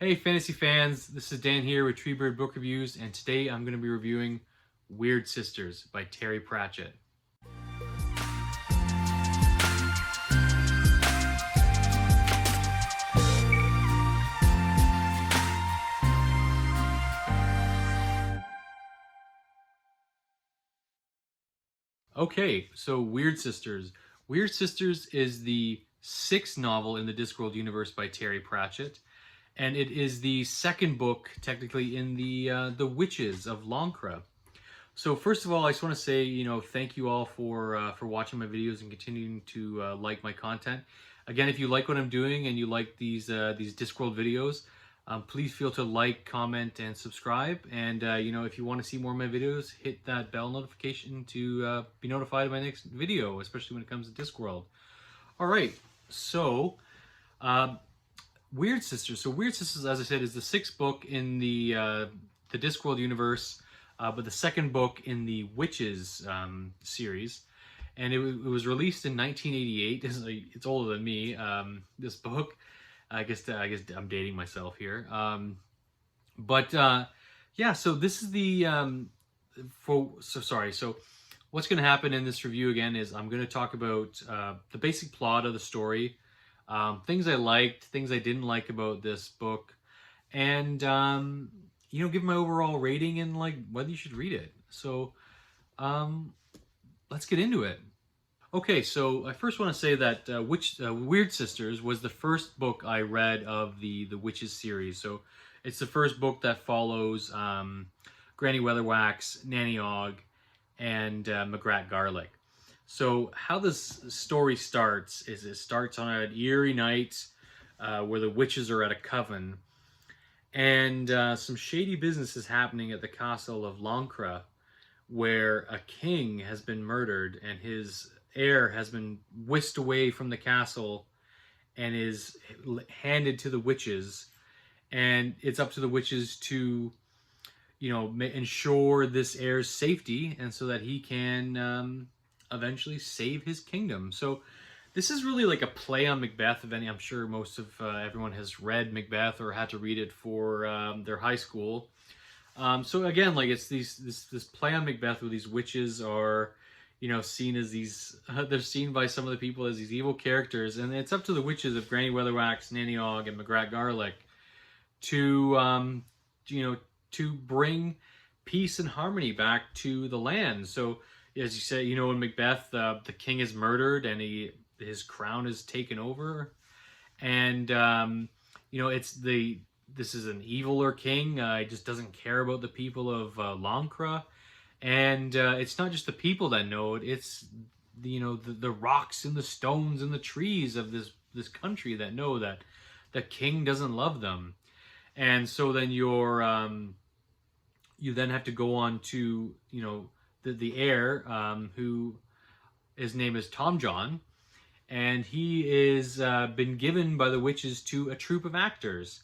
Hey fantasy fans, this is Dan here with Treebird Book Reviews, and today I'm going to be reviewing Weird Sisters by Terry Pratchett. Okay, so Weird Sisters. Weird Sisters is the sixth novel in the Discworld universe by Terry Pratchett, and it is the second book, technically, in the Witches of Loncra. So first of all, I just want to say, thank you all for watching my videos and continuing to like my content. Again, if you like what I'm doing and you like these Discworld videos, please feel to like, comment, and subscribe. And if you want to see more of my videos, hit that bell notification to be notified of my next video, especially when it comes to Discworld. All right, so uh, Weird Sisters. So Weird Sisters, as I said, is the sixth book in the Discworld universe, but the second book in the Witches series, and it was released in 1988. It's older than me. This book, I guess I'm dating myself here. But yeah, so this is the sorry. So what's going to happen in this review again is I'm going to talk about the basic plot of the story, things I liked, things I didn't like about this book, and give my overall rating and like whether you should read it. So um, let's get into it. Okay, so I first want to say that Weird Sisters was the first book I read of the Witches series. So it's the first book that follows Granny Weatherwax, Nanny Og, and McGrath Garlic. So how this story starts is it starts on an eerie night where the witches are at a coven, and some shady business is happening at the castle of Lancre, where a king has been murdered and his heir has been whisked away from the castle and is handed to the witches. And it's up to the witches to, ensure this heir's safety, and so that he can eventually save his kingdom. So this is really like a play on Macbeth. If any, I'm sure most of everyone has read Macbeth or had to read it for their high school. So again, like it's this play on Macbeth where these witches are, seen as these. They're seen by some of the people as these evil characters, and it's up to the witches of Granny Weatherwax, Nanny Og, and McGrath Garlic to, to bring peace and harmony back to the land. So as you say, in Macbeth, the king is murdered and his crown is taken over, and it's this is an eviler king. He just doesn't care about the people of Lancre, and it's not just the people that know it. It's the rocks and the stones and the trees of this country that know that the king doesn't love them, and so then you then have to go on to the heir, who his name is Tom John, and he is been given by the witches to a troupe of actors,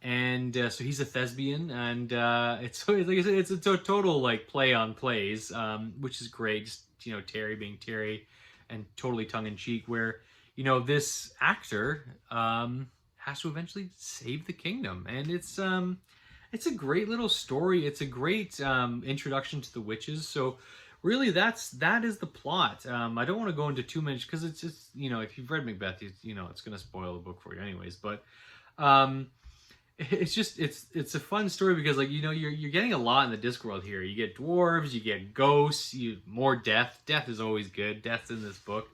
and so he's a thespian, and it's like I said, it's a total like play on plays, which is great. Just Terry being Terry, and totally tongue in cheek. Where this actor has to eventually save the kingdom, and it's a great little story. It's a great introduction to the witches. So really, that is the plot. I don't want to go into too much because it's just if you've read Macbeth, it's going to spoil the book for you anyways. But it's just it's a fun story because like you're getting a lot in the Discworld here. You get dwarves, you get ghosts, more death. Death is always good. Death's in this book.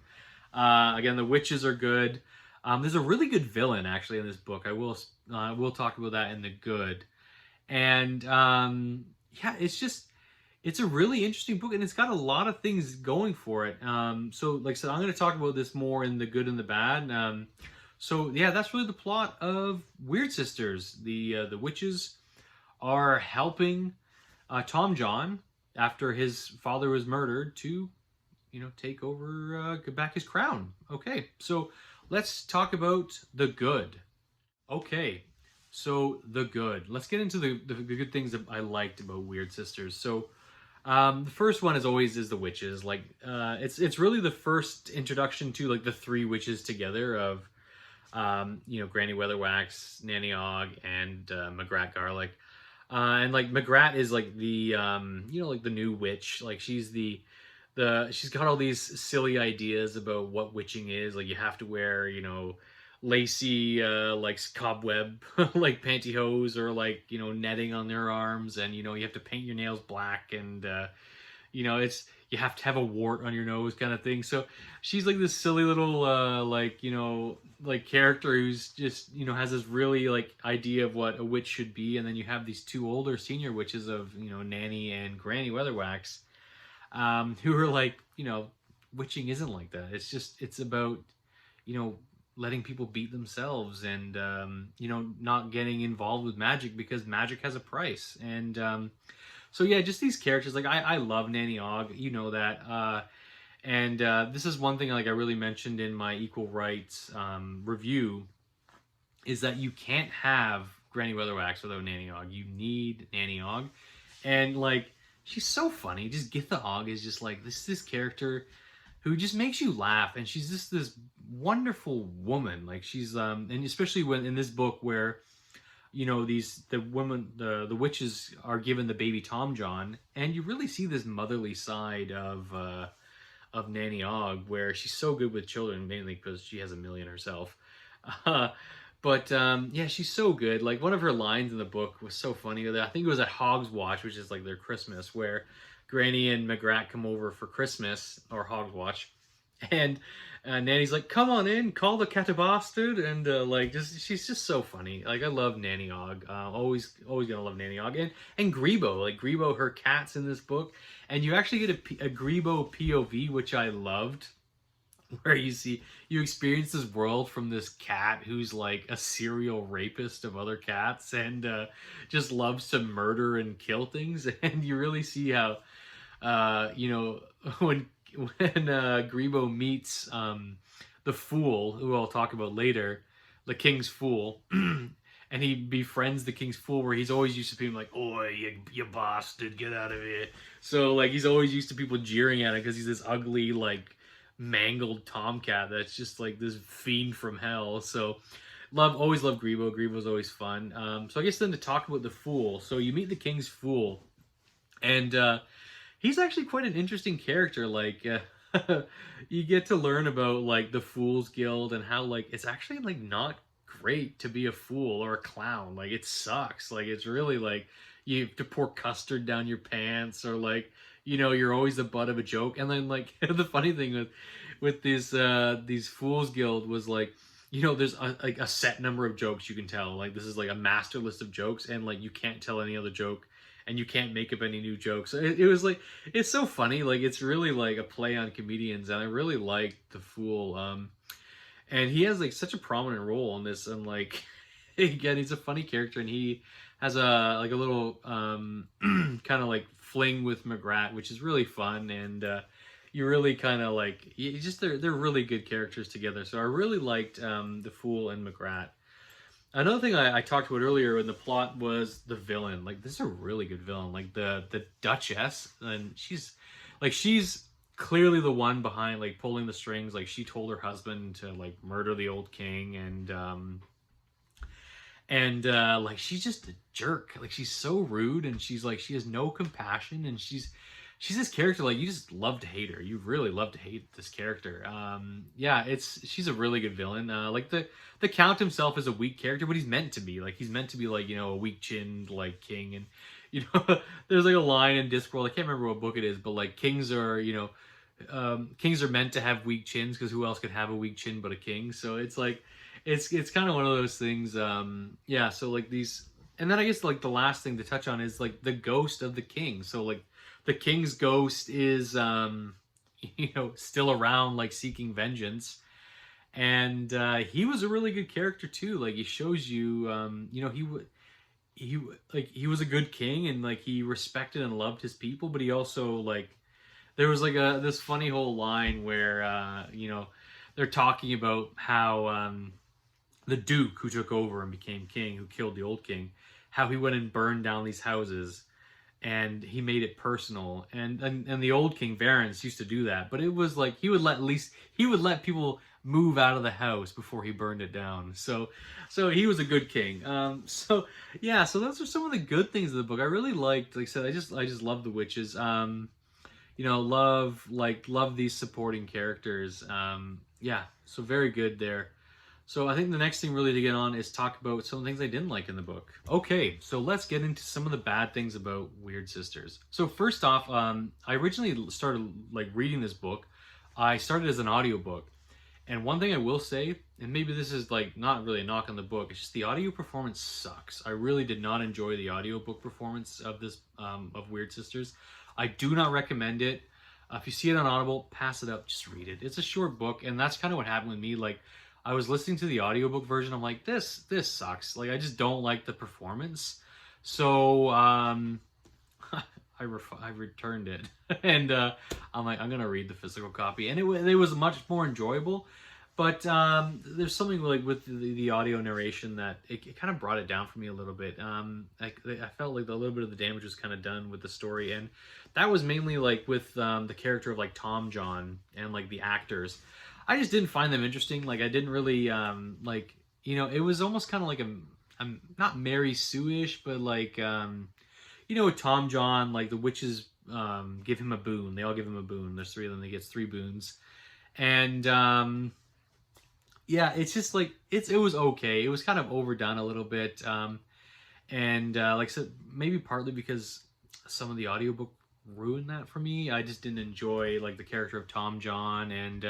Again, the witches are good. There's a really good villain actually in this book. We'll talk about that in the good. And yeah, it's a really interesting book, and it's got a lot of things going for it. So like I said, I'm going to talk about this more in the good and the bad. So yeah, that's really the plot of Weird Sisters. The witches are helping Tom John after his father was murdered to take over, get back his crown. Okay, so let's talk about the good. Okay, so the good. Let's get into the good things that I liked about Weird Sisters. So the first one is the witches. Like it's really the first introduction to like the three witches together of Granny Weatherwax, Nanny Og, and Magrat Garlic. And like Magrat is like the like the new witch. Like she's got all these silly ideas about what witching is. Like you have to wear lacy like cobweb like pantyhose, or like netting on their arms, and you have to paint your nails black, and it's you have to have a wart on your nose kind of thing. So she's like this silly little like character who's just has this really like idea of what a witch should be. And then you have these two older senior witches of Nanny and Granny Weatherwax, who are like witching isn't like that. It's about letting people beat themselves, and not getting involved with magic because magic has a price. And so yeah, just these characters. Like I love Nanny Og, that. And this is one thing like I really mentioned in my equal rights review, is that you can't have Granny Weatherwax without Nanny Og. You need Nanny Og, and like she's so funny. Just Githa Og is just like this character who just makes you laugh, and she's just this wonderful woman. Like she's and especially when in this book where the witches are given the baby Tom John, and you really see this motherly side of Nanny Og, where she's so good with children, mainly because she has a million herself. But yeah, she's so good. Like one of her lines in the book was so funny. I think it was at Hog's Watch, which is like their Christmas, where Granny and Magrat come over for Christmas, or Hog's Watch, and Nanny's like, "Come on in, call the cat a bastard," and she's just so funny. Like I love Nanny Og. Always gonna love Nanny Og, and Grebo. Like Grebo, her cat's in this book, and you actually get a Grebo POV, which I loved, where you experience this world from this cat who's like a serial rapist of other cats, and just loves to murder and kill things, and you really see how when Grebo meets the fool, who I'll talk about later, the king's fool, and he befriends the king's fool, where he's always used to being like, "Oi, you bastard, get out of here." So like he's always used to people jeering at him because he's this ugly, like mangled tomcat that's just like this fiend from hell. So always love Grebo. Grebo's always fun. So I guess then to talk about the fool. So you meet the king's fool, and he's actually quite an interesting character. Like you get to learn about like the Fool's Guild, and how like it's actually like not great to be a fool or a clown. Like it sucks. Like it's really like you have to pour custard down your pants, or like you're always the butt of a joke. And then like the funny thing with these Fool's Guild was like, there's a set number of jokes you can tell. Like this is like a master list of jokes, and like you can't tell any other joke, and you can't make up any new jokes. It was like, it's so funny. Like it's really like a play on comedians, and I really like the Fool. And he has like such a prominent role in this, and like again, he's a funny character, and he has a little kind of like fling with Magrat, which is really fun. And you really kind of like they're really good characters together. So I really liked the Fool and Magrat. Another thing I talked about earlier in the plot was the villain. Like this is a really good villain. Like the Duchess, and she's clearly the one behind like pulling the strings. Like she told her husband to like murder the old king, and like she's just a jerk. Like she's so rude, and she has no compassion, and she's this character like you just love to hate her. You really love to hate this character. Yeah, she's a really good villain. Like the Count himself is a weak character, but he's meant to be. Like he's meant to be like a weak-chinned like king. And there's like a line in Discworld, I can't remember what book it is, but like kings are kings are meant to have weak chins, because who else could have a weak chin but a king? So it's like it's kind of one of those things. Yeah, so like these, and then I guess like the last thing to touch on is like the ghost of the king. So like the king's ghost is still around, like seeking vengeance. And he was a really good character too. Like he shows you he was a good king, and like he respected and loved his people, but he also like there was like this funny whole line where they're talking about how the Duke who took over and became king, who killed the old king, how he went and burned down these houses, and he made it personal. And the old king Varys used to do that, but it was like he would let people move out of the house before he burned it down. So he was a good king. So yeah, so those are some of the good things of the book. I really liked, like I said, I just love the witches. Love these supporting characters. Yeah, so very good there. So I think the next thing really to get on is talk about some of the things I didn't like in the book. Okay, so let's get into some of the bad things about Weird Sisters. So first off, I originally started like reading this book. I started as an audiobook. And one thing I will say, and maybe this is like not really a knock on the book, it's just the audio performance sucks. I really did not enjoy the audiobook performance of this of Weird Sisters. I do not recommend it. If you see it on Audible, pass it up, just read it. It's a short book, and that's kind of what happened with me. Like, I was listening to the audiobook version. I'm like, this sucks. Like, I just don't like the performance. So I returned it, and I'm like, I'm gonna read the physical copy, and it was much more enjoyable. But there's something like with the audio narration that it kind of brought it down for me a little bit. I felt like a little bit of the damage was kind of done with the story, and that was mainly like with the character of like Tom John and like the actors. I just didn't find them interesting. Like I didn't really like, it was almost kind of like a not Mary Sue-ish, but like with Tom John, like the witches give him a boon. They all give him a boon. There's three of them. He gets 3 boons, and yeah, it's just like it was okay. It was kind of overdone a little bit, and like I said, maybe partly because some of the audiobook ruined that for me. I just didn't enjoy like the character of Tom John, and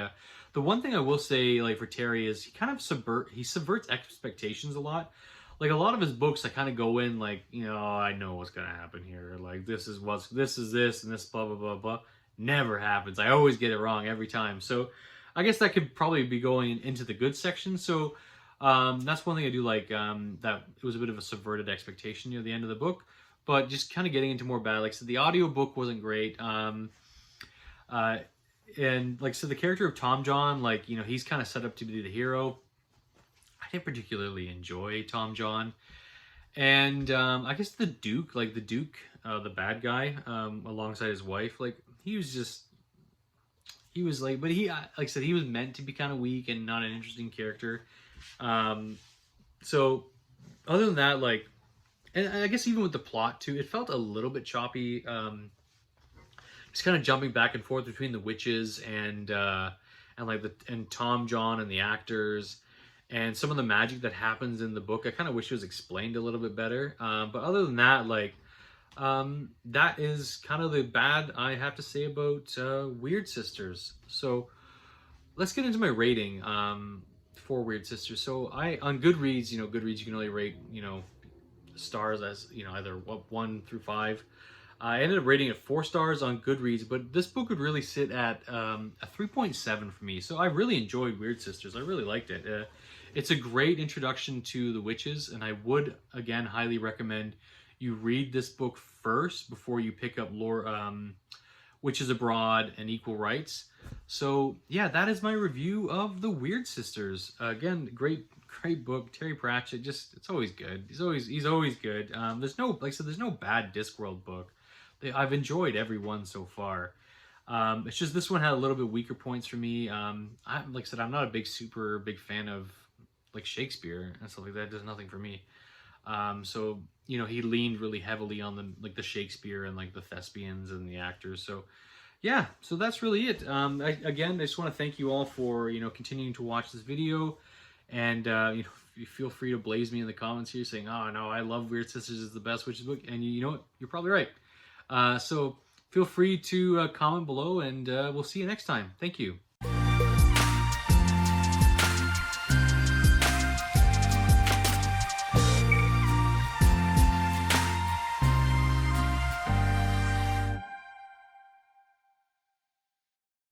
the one thing I will say like for Terry is he kind of subverts expectations a lot. Like a lot of his books, I kind of go in like, I know what's gonna happen here. Like this is this and this blah blah blah blah. Never happens. I always get it wrong every time. So I guess that could probably be going into the good section. So that's one thing I do like, that it was a bit of a subverted expectation near the end of the book. But just kind of getting into more bad. Like I said, the audio book wasn't great. And like I said, the character of Tom John, like, he's kind of set up to be the hero. I didn't particularly enjoy Tom John. And I guess the Duke, the bad guy, alongside his wife, like, he was like, but he, like I said, he was meant to be kind of weak and not an interesting character. So other than that, like, and I guess even with the plot too, it felt a little bit choppy. Just kind of jumping back and forth between the witches and Tom John and the actors, and some of the magic that happens in the book. I kind of wish it was explained a little bit better. But other than that, like, that is kind of the bad I have to say about Weird Sisters. So let's get into my rating for Weird Sisters. So on Goodreads, Goodreads you can only rate stars as either 1 through 5. I ended up rating it 4 stars on Goodreads, but this book would really sit at a 3.7 for me. So I really enjoyed Weird Sisters. I really liked it. It's a great introduction to the witches, and I would again highly recommend you read this book first before you pick up Witches Abroad and Equal Rights. So yeah, that is my review of the Weird Sisters. Again, great book. Terry Pratchett, it's always good. He's always good. There's no bad Discworld book. I've enjoyed every one so far. It's just this one had a little bit weaker points for me. Like I said, I'm not a super big fan of like Shakespeare and stuff like that. It does nothing for me. So he leaned really heavily on the Shakespeare and like the thespians and the actors. So yeah, so that's really it. I just want to thank you all for continuing to watch this video, and you feel free to blaze me in the comments here saying, oh no, I love Weird Sisters is the best witches book, and you know what, you're probably right. So feel free to comment below, and we'll see you next time. Thank you.